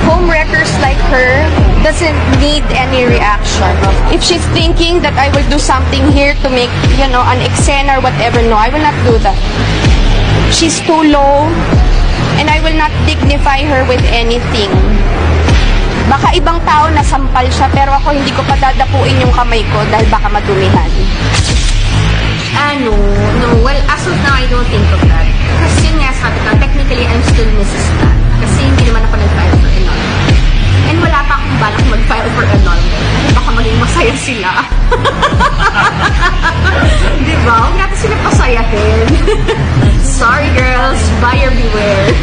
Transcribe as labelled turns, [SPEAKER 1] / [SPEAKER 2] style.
[SPEAKER 1] homewreckers like her doesn't need any reaction. If she's thinking that I will do something here to make, you know, an eksena or whatever, no, I will not do that. She's too low, and I will not dignify her with anything. Baka ibang tao nasampal siya, pero ako hindi ko padadapuin yung kamay ko dahil baka madumihan.
[SPEAKER 2] No. Well, as of now, I don't think of that. Kasi yun nga, sabi ko, technically, I'm still Mrs. Tan. Kasi hindi naman ako nag-file for annulment. And wala pa akong balak mag-file for annulment. Kasi baka maging masaya sila. Diba? Huwag natin sila pasayahin. Sorry, girls. Buyer beware.